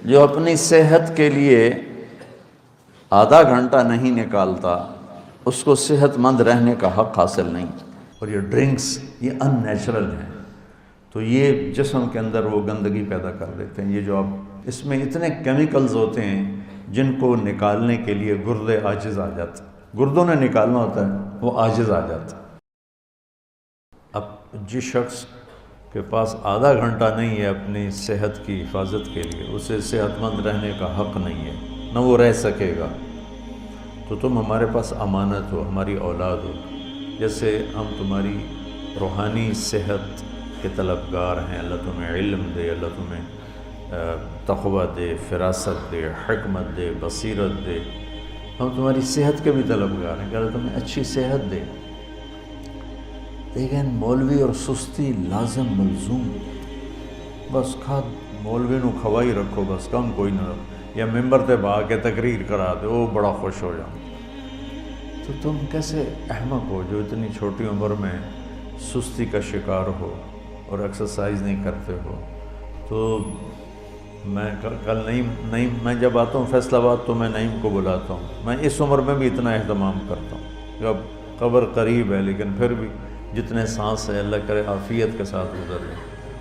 جو اپنی صحت کے لیے آدھا گھنٹہ نہیں نکالتا اس کو صحت مند رہنے کا حق حاصل نہیں۔ اور یہ ڈرنکس یہ ان نیچرل ہیں، تو یہ جسم کے اندر وہ گندگی پیدا کر دیتے ہیں۔ یہ جو آپ اس میں اتنے کیمیکلز ہوتے ہیں جن کو نکالنے کے لیے گردے عاجز آ جاتے ہیں، گردوں نے نکالنا ہوتا ہے وہ عاجز آ جاتا ہے۔ اب جس شخص کے پاس آدھا گھنٹہ نہیں ہے اپنی صحت کی حفاظت کے لیے، اسے صحت مند رہنے کا حق نہیں ہے، نہ وہ رہ سکے گا۔ تو تم ہمارے پاس امانت ہو، ہماری اولاد ہو، جیسے ہم تمہاری روحانی صحت کے طلبگار ہیں۔ اللہ تمہیں علم دے، اللہ تمہیں تقوی دے، فراست دے، حکمت دے، بصیرت دے۔ ہم تمہاری صحت کے بھی طلبگار ہیں کہ اللہ تمہیں اچھی صحت دے۔ لیکن مولوی اور سستی لازم ملزوم، بس مولوی نو کھوائی رکھو، بس کم کوئی نہ رکھو، یا ممبر تے با کے تقریر کرا دے، وہ بڑا خوش ہو جاؤں۔ تو تم کیسے احمق ہو جو اتنی چھوٹی عمر میں سستی کا شکار ہو اور ایکسرسائز نہیں کرتے ہو؟ تو میں کل نعیم میں جب آتا ہوں فیصل آباد تو میں نعیم کو بلاتا ہوں، میں اس عمر میں بھی اتنا اہتمام کرتا ہوں کہ اب قبر قریب ہے، لیکن پھر بھی جتنے سانس ہے اللہ کرے عافیت کے ساتھ گزر لیں۔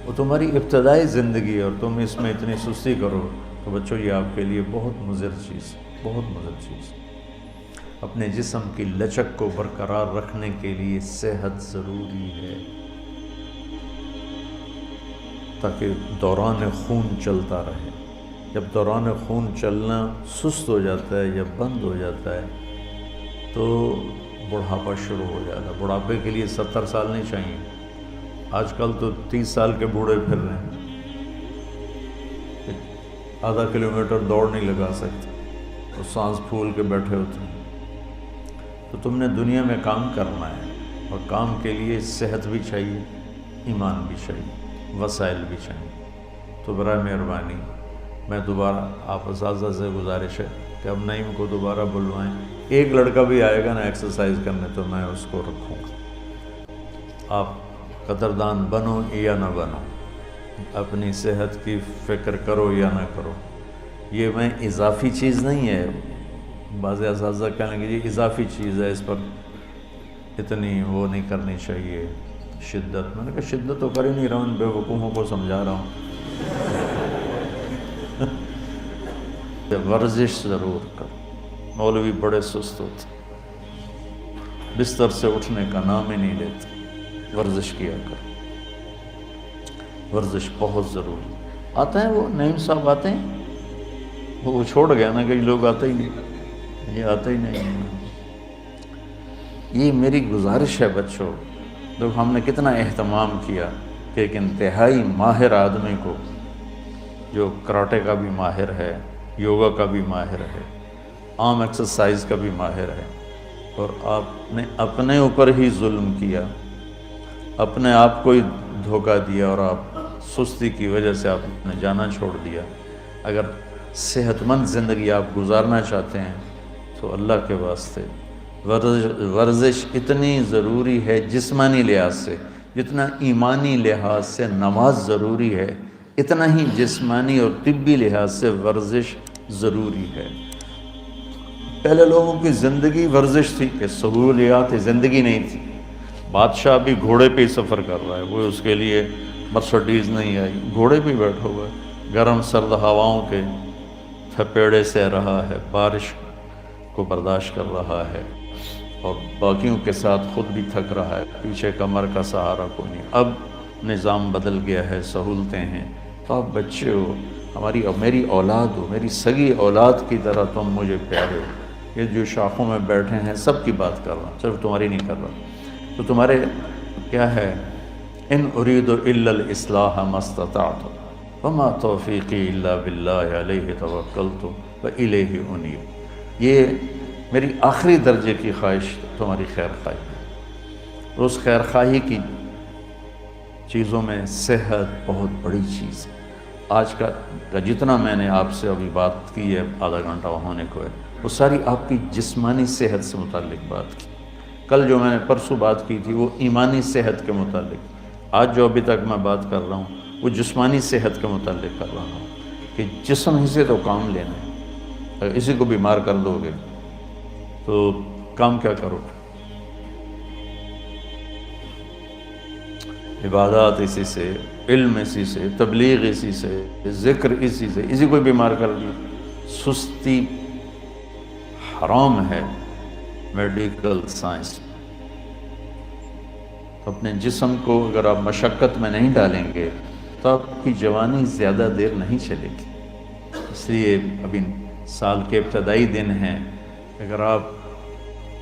وہ تمہاری ابتدائی زندگی ہے اور تم اس میں اتنی سستی کرو تو بچوں یہ آپ کے لیے بہت مضر چیز، بہت مضر چیز۔ اپنے جسم کی لچک کو برقرار رکھنے کے لیے صحت ضروری ہے تاکہ دوران خون چلتا رہے۔ جب دوران خون چلنا سست ہو جاتا ہے یا بند ہو جاتا ہے تو بڑھاپا شروع ہو جاتا ہے۔ بڑھاپے کے لیے 70 سال نہیں چاہیے، آج کل تو 30 سال کے بوڑھے پھر رہے ہیں، آدھا کلومیٹر دوڑ نہیں لگا سکتے اور سانس پھول کے بیٹھے ہوتے ہیں۔ تو تم نے دنیا میں کام کرنا ہے اور کام کے لیے صحت بھی چاہیے، ایمان بھی چاہیے، وسائل بھی چاہیے۔ تو برائے مہربانی میں دوبارہ آپ اساتذہ سے گزارش ہے کہ اب نعیم کو دوبارہ بلوائیں۔ ایک لڑکا بھی آئے گا نا ایکسرسائز کرنے تو میں اس کو رکھوں گا۔ آپ قدردان بنو یا نہ بنو، اپنی صحت کی فکر کرو یا نہ کرو، یہ میں اضافی چیز نہیں ہے۔ بعض اساتذہ کہنے کہ یہ اضافی چیز ہے، اس پر اتنی وہ نہیں کرنی چاہیے شدت۔ میں نے کہا شدت تو کر ہی نہیں رہا ہوں، ان بے وقوفوں کو سمجھا رہا ہوں۔ ورزش ضرور کرو۔ مولوی بڑے سست ہوتے، بستر سے اٹھنے کا نام ہی نہیں لیتے۔ ورزش کیا کرو، ورزش بہت ضروری۔ آتے ہیں وہ نعیم صاحب آتے ہیں، وہ چھوڑ گیا نا، کئی لوگ آتے ہی نہیں، یہ آتے ہی نہیں۔ یہ میری گزارش ہے بچوں، دیکھو ہم نے کتنا اہتمام کیا کہ ایک انتہائی ماہر آدمی کو، جو کراٹے کا بھی ماہر ہے، یوگا کا بھی ماہر ہے، عام ایکسرسائز کا بھی ماہر ہے، اور آپ نے اپنے اوپر ہی ظلم کیا، اپنے آپ کو ہی دھوکہ دیا، اور آپ سستی کی وجہ سے آپ نے جانا چھوڑ دیا۔ اگر صحت مند زندگی آپ گزارنا چاہتے ہیں تو اللہ کے واسطے ورزش اتنی ضروری ہے جسمانی لحاظ سے، جتنا ایمانی لحاظ سے نماز ضروری ہے، اتنا ہی جسمانی اور طبی لحاظ سے ورزش ضروری ہے۔ پہلے لوگوں کی زندگی ورزش تھی کہ سہولیات زندگی نہیں تھی۔ بادشاہ بھی گھوڑے پہ ہی سفر کر رہا ہے، وہ اس کے لیے مرسڈیز نہیں آئی، گھوڑے پہ بیٹھا ہوا ہے، گرم سرد ہواؤں کے تھپیڑے سے رہا ہے، بارش کو برداشت کر رہا ہے، اور باقیوں کے ساتھ خود بھی تھک رہا ہے، پیچھے کمر کا سہارا کوئی نہیں۔ اب نظام بدل گیا ہے، سہولتیں ہیں، تو آپ بچے ہو، میری اولاد ہو، میری سگی اولاد کی طرح تم مجھے پیارے ہو۔ یہ جو شاخوں میں بیٹھے ہیں سب کی بات کر رہا ہوں، صرف تمہاری نہیں کر رہا۔ تو تمہارے کیا ہے، ان اريد الا الاصلاح ما استطعت وما توفیقی الا باللہ علیہ توکلت والیہ انیب۔ یہ میری آخری درجے کی خواہش تمہاری خیر خواہی ہے، اور اس خیر خواہی کی چیزوں میں صحت بہت بڑی چیز ہے۔ آج کا جتنا میں نے آپ سے ابھی بات کی ہے، آدھا گھنٹہ ہونے کو ہے، وہ ساری آپ کی جسمانی صحت سے متعلق بات کی۔ کل جو میں نے پرسوں بات کی تھی وہ ایمانی صحت کے متعلق، آج جو ابھی تک میں بات کر رہا ہوں وہ جسمانی صحت کے متعلق کر رہا ہوں۔ کہ جسم ہی سے تو کام لینا ہے، اگر اسی کو بیمار کر دو گے تو کام کیا کرو؟ عبادات اسی سے، علم اسی سے، تبلیغ اسی سے، ذکر اسی سے، اسی کو بیمار کر دیا۔ سستی حرام ہے میڈیکل سائنس۔ اپنے جسم کو اگر آپ مشقت میں نہیں ڈالیں گے تو آپ کی جوانی زیادہ دیر نہیں چلے گی۔ اس لیے ابھی سال کے ابتدائی دن ہیں، اگر آپ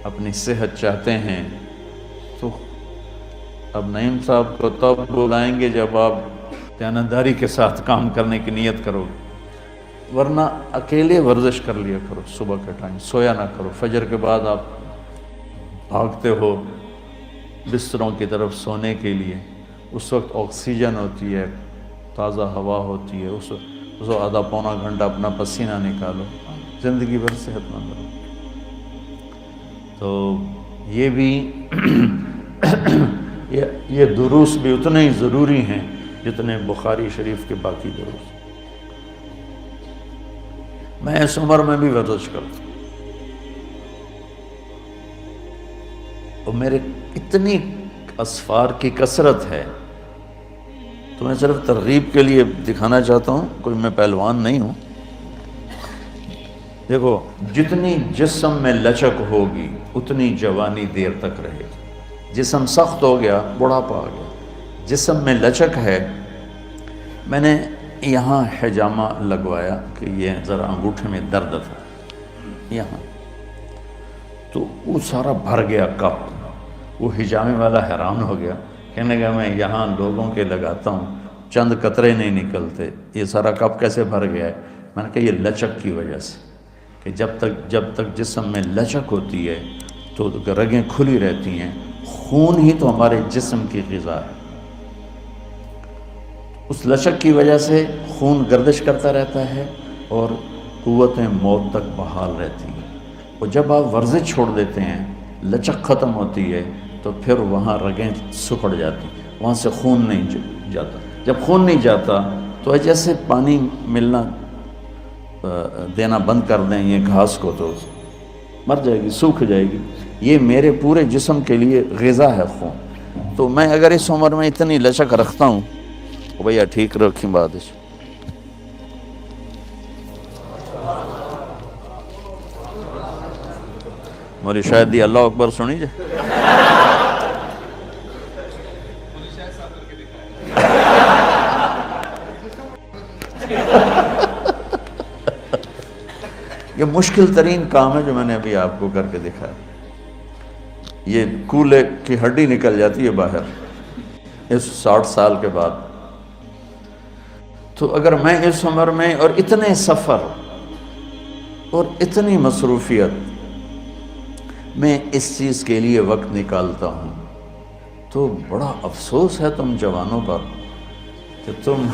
اپنی صحت چاہتے ہیں تو اب نعیم صاحب کو تب بلائیں گے جب آپ دیانتداری کے ساتھ کام کرنے کی نیت کرو گے، ورنہ اکیلے ورزش کر لیا کرو۔ صبح کے ٹائم سویا نہ کرو، فجر کے بعد آپ بھاگتے ہو بستروں کی طرف سونے کے لیے، اس وقت آکسیجن ہوتی ہے، تازہ ہوا ہوتی ہے، اس وقت آدھا پونا گھنٹہ اپنا پسینہ نکالو، زندگی بھر صحت مند رہو۔ تو یہ بھی یہ دروس بھی اتنے ہی ضروری ہیں جتنے بخاری شریف کے باقی دروس۔ میں اس عمر میں بھی ورزش کرتا ہوں، اور میرے اتنی اسفار کی کثرت ہے، تو میں صرف ترغیب کے لیے دکھانا چاہتا ہوں، کوئی میں پہلوان نہیں ہوں۔ دیکھو، جتنی جسم میں لچک ہوگی اتنی جوانی دیر تک رہے گی۔ جسم سخت ہو گیا، بڑھاپا آ گیا۔ جسم میں لچک ہے، میں نے یہاں حجامہ لگوایا کہ یہ ذرا انگوٹھے میں درد تھا یہاں، تو وہ سارا بھر گیا کپ۔ وہ حجامے والا حیران ہو گیا، کہنے لگا میں یہاں لوگوں کے لگاتا ہوں، چند قطرے نہیں نکلتے، یہ سارا کپ کیسے بھر گیا ہے؟ میں نے کہا یہ لچک کی وجہ سے، کہ جب تک جسم میں لچک ہوتی ہے تو رگیں کھلی رہتی ہیں، خون ہی تو ہمارے جسم کی غذا ہے۔ اس لچک کی وجہ سے خون گردش کرتا رہتا ہے اور قوتیں موت تک بحال رہتی ہیں۔ اور جب آپ ورزش چھوڑ دیتے ہیں، لچک ختم ہوتی ہے، تو پھر وہاں رگیں سکڑ جاتی ہیں، وہاں سے خون نہیں جاتا۔ جب خون نہیں جاتا تو جیسے پانی ملنا دینا بند کر دیں یہ گھاس کو تو مر جائے گی، سوکھ جائے گی۔ یہ میرے پورے جسم کے لیے غذا ہے خون۔ تو میں اگر اس عمر میں اتنی لچک رکھتا ہوں، بھیا ٹھیک رکھیں بات۔ موری شاید دی اللہ اکبر سنی جائے۔ یہ مشکل ترین کام ہے جو میں نے ابھی آپ کو کر کے دکھایا۔ یہ کولے کی ہڈی نکل جاتی ہے باہر اس 60 سال کے بعد۔ تو اگر میں اس عمر میں اور اتنے سفر اور اتنی مصروفیت میں اس چیز کے لیے وقت نکالتا ہوں، تو بڑا افسوس ہے تم جوانوں پر کہ تم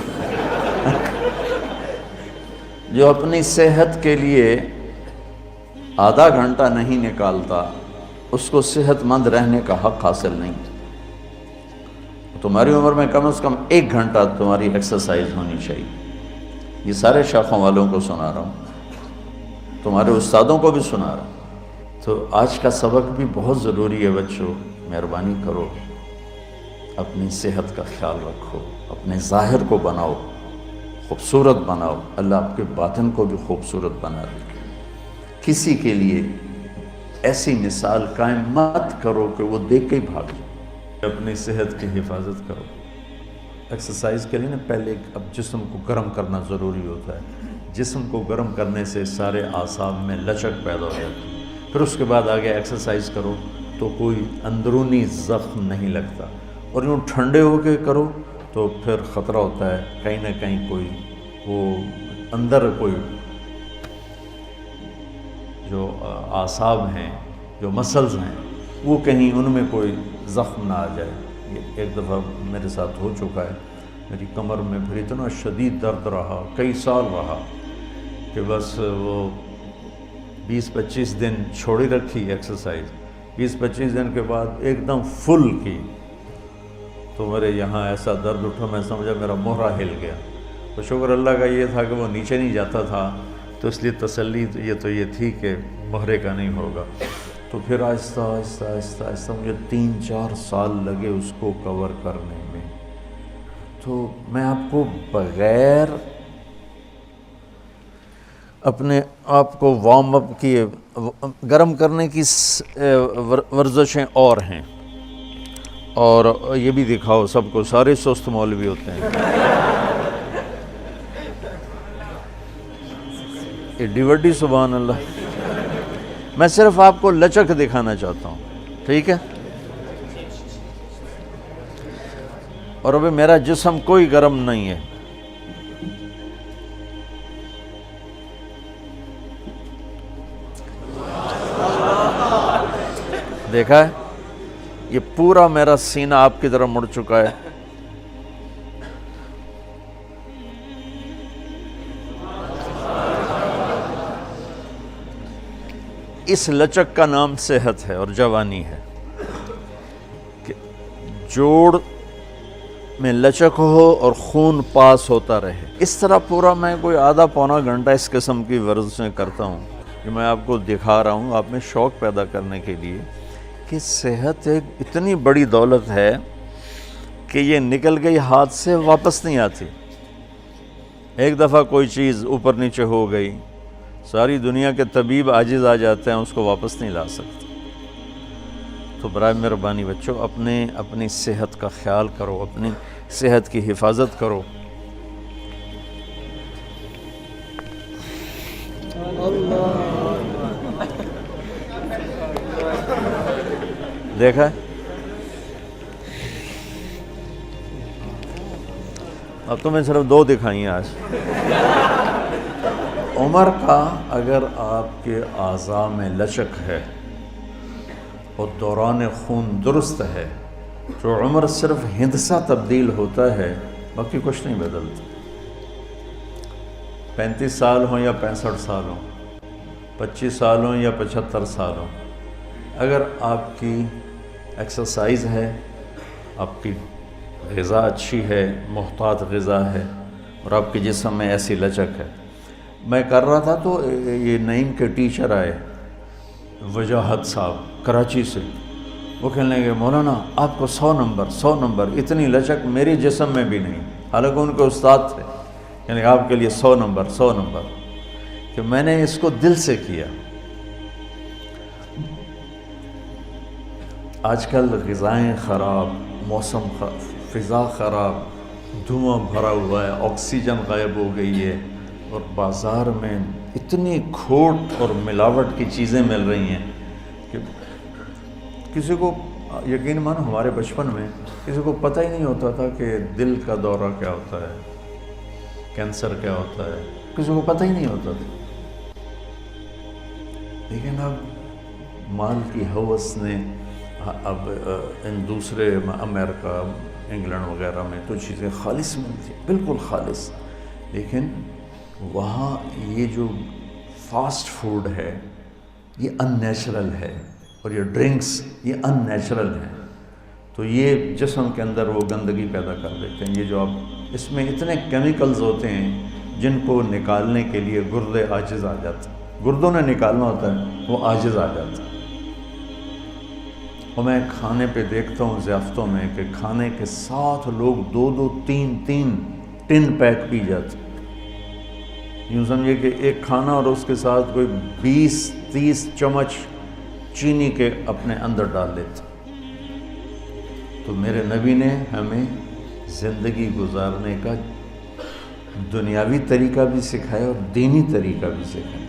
جو اپنی صحت کے لیے آدھا گھنٹہ نہیں نکالتا، اس کو صحت مند رہنے کا حق حاصل نہیں۔ تمہاری عمر میں کم از کم 1 گھنٹہ تمہاری ایکسرسائز ہونی چاہیے۔ یہ سارے شاخوں والوں کو سنا رہا ہوں، تمہارے استادوں کو بھی سنا رہا ہوں۔ تو آج کا سبق بھی بہت ضروری ہے بچوں، مہربانی کرو، اپنی صحت کا خیال رکھو، اپنے ظاہر کو بناؤ، خوبصورت بناؤ، اللہ آپ کے باطن کو بھی خوبصورت بنا دے۔ کسی کے لیے ایسی مثال قائم مت کرو کہ وہ دیکھ کے ہی بھاگ جائے۔ اپنی صحت کی حفاظت کرو۔ ایکسرسائز کے لیے نا پہلے اب جسم کو گرم کرنا ضروری ہوتا ہے۔ جسم کو گرم کرنے سے سارے اعصاب میں لچک پیدا ہو جاتی ہے، پھر اس کے بعد آگے ایکسرسائز کرو تو کوئی اندرونی زخم نہیں لگتا، اور یوں ٹھنڈے ہو کے کرو تو پھر خطرہ ہوتا ہے کہیں نہ کہیں کوئی وہ اندر کوئی جو اعصاب ہیں، جو مسلز ہیں، وہ کہیں ان میں کوئی زخم نہ آ جائے۔ یہ ایک دفعہ میرے ساتھ ہو چکا ہے، میری کمر میں پھر اتنا شدید درد رہا، کئی سال رہا، کہ بس وہ 20-25 دن چھوڑی رکھی ایکسرسائز۔ 20-25 دن کے بعد ایک دم فل کی تو میرے یہاں ایسا درد اٹھا، میں سمجھا میرا مہرہ ہل گیا۔ تو شکر اللہ کا یہ تھا کہ وہ نیچے نہیں جاتا تھا، تو اس لیے تسلی یہ تھی کہ مہرے کا نہیں ہوگا۔ تو پھر آہستہ آہستہ آہستہ آہستہ مجھے 3-4 سال لگے اس کو کور کرنے میں۔ تو میں آپ کو بغیر اپنے آپ کو وارم اپ کیے، گرم کرنے کی ورزشیں اور ہیں، اور یہ بھی دکھاؤ سب کو، سارے سست مولوی ہوتے ہیں۔ ایڈی وڈی سبحان اللہ۔ میں صرف آپ کو لچک دکھانا چاہتا ہوں، ٹھیک ہے؟ اور ابھی میرا جسم کوئی گرم نہیں ہے۔ دیکھا ہے؟ یہ پورا میرا سینہ آپ کی طرف مڑ چکا ہے۔ اس لچک کا نام صحت ہے اور جوانی ہے، کہ جوڑ میں لچک ہو اور خون پاس ہوتا رہے۔ اس طرح پورا میں کوئی آدھا پونا گھنٹہ اس قسم کی ورزشیں کرتا ہوں، کہ میں آپ کو دکھا رہا ہوں، آپ میں شوق پیدا کرنے کے لیے کہ صحت ایک اتنی بڑی دولت ہے کہ یہ نکل گئی ہاتھ سے واپس نہیں آتی۔ ایک دفعہ کوئی چیز اوپر نیچے ہو گئی، ساری دنیا کے طبیب عاجز آ جاتے ہیں، اس کو واپس نہیں لا سکتے۔ تو برائے مہربانی بچوں، اپنی صحت کا خیال کرو، اپنی صحت کی حفاظت کرو۔ دیکھا ہے؟ اب تو میں صرف 2 دکھائی ہیں آج۔ عمر کا اگر آپ کے اعضاء میں لچک ہے اور دوران خون درست ہے تو عمر صرف ہندسہ تبدیل ہوتا ہے، باقی کچھ نہیں بدلتا۔ 35 سال ہوں یا 65 سال ہوں، 25 سال ہوں یا 75 سال ہوں، اگر آپ کی ایکسرسائز ہے، آپ کی غذا اچھی ہے، محتاط غذا ہے، اور آپ کے جسم میں ایسی لچک ہے۔ میں کر رہا تھا تو یہ نعیم کے ٹیچر آئے، وجاہت صاحب کراچی سے، وہ کہنے لگے مولانا آپ کو 100 نمبر، اتنی لچک میری جسم میں بھی نہیں، حالانکہ ان کے استاد تھے، یعنی آپ کے لیے 100 نمبر، کہ میں نے اس کو دل سے کیا۔ آج کل غذائیں خراب، موسم فضا خراب، دھواں بھرا ہوا ہے، آکسیجن غائب ہو گئی ہے، اور بازار میں اتنی کھوٹ اور ملاوٹ کی چیزیں مل رہی ہیں کہ کسی کو یقین مانو ہمارے بچپن میں کسی کو پتہ ہی نہیں ہوتا تھا کہ دل کا دورہ کیا ہوتا ہے، کینسر کیا ہوتا ہے، کسی کو پتہ ہی نہیں ہوتا تھا۔ لیکن اب مال کی ہوس نے اب ان دوسرے امریکہ، انگلینڈ وغیرہ میں تو چیزیں خالص ملتی ہیں، بالکل خالص، لیکن وہاں یہ جو فاسٹ فوڈ ہے یہ ان نیچرل ہے، اور یہ ڈرنکس یہ ان نیچرل ہیں، تو یہ جسم کے اندر وہ گندگی پیدا کر دیتے ہیں۔ یہ جو اب اس میں اتنے کیمیکلز ہوتے ہیں جن کو نکالنے کے لیے گردے عاجز آ جاتے ہیں، گردوں نے نکالنا ہوتا ہے، وہ عاجز آ جاتا ہے۔ اور میں کھانے پہ دیکھتا ہوں ضیافتوں میں کہ کھانے کے ساتھ لوگ 2-2 3-3 ٹن پیک پی جاتے ہیں۔ یوں سمجھے کہ ایک کھانا اور اس کے ساتھ کوئی 20-30 چمچ چینی کے اپنے اندر ڈال لیتے۔ تو میرے نبی نے ہمیں زندگی گزارنے کا دنیاوی طریقہ بھی سکھایا اور دینی طریقہ بھی سکھایا،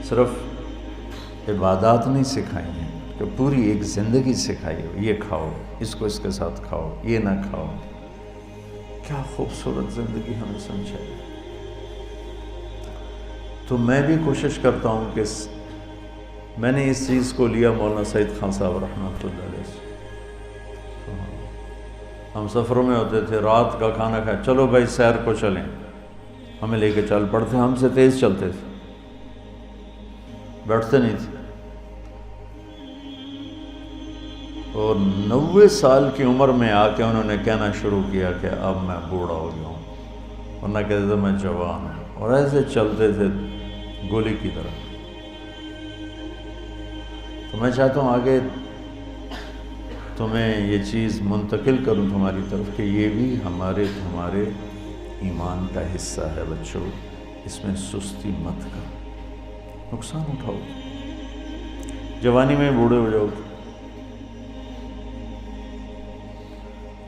صرف عبادات نہیں سکھائی ہیں، کہ پوری ایک زندگی سکھائی ہو، یہ کھاؤ، اس کو اس کے ساتھ کھاؤ، یہ نہ کھاؤ۔ کیا خوبصورت زندگی ہمیں سمجھائی۔ تو میں بھی کوشش کرتا ہوں کہ میں نے اس چیز کو لیا مولانا سعید خان صاحب رحمۃ اللہ علیہ سے۔ ہم سفروں میں ہوتے تھے، رات کا کھانا کھایا، چلو بھائی سیر کو چلیں، ہمیں لے کے چل پڑتے، ہم سے تیز چلتے تھے، بیٹھتے نہیں تھے۔ اور 90 سال کی عمر میں آ کے انہوں نے کہنا شروع کیا کہ اب میں بوڑھا ہو گیا ہوں، ورنہ کہتے تھے میں جوان ہوں، اور ایسے چلتے تھے گولی کی طرح۔ تو میں چاہتا ہوں آگے تمہیں یہ چیز منتقل کروں تمہاری طرف کہ یہ بھی ہمارے ایمان کا حصہ ہے بچوں، اس میں سستی مت کرو، نقصان اٹھاؤ، جوانی میں بوڑھے ہو جاؤ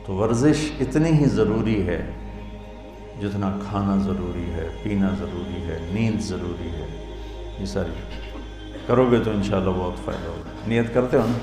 تو ورزش اتنی ہی ضروری ہے جتنا کھانا ضروری ہے، پینا ضروری ہے، نیند ضروری ہے۔ یہ ساری کرو گے تو انشاءاللہ بہت فائدہ ہوگا۔ نیت کرتے ہو نا؟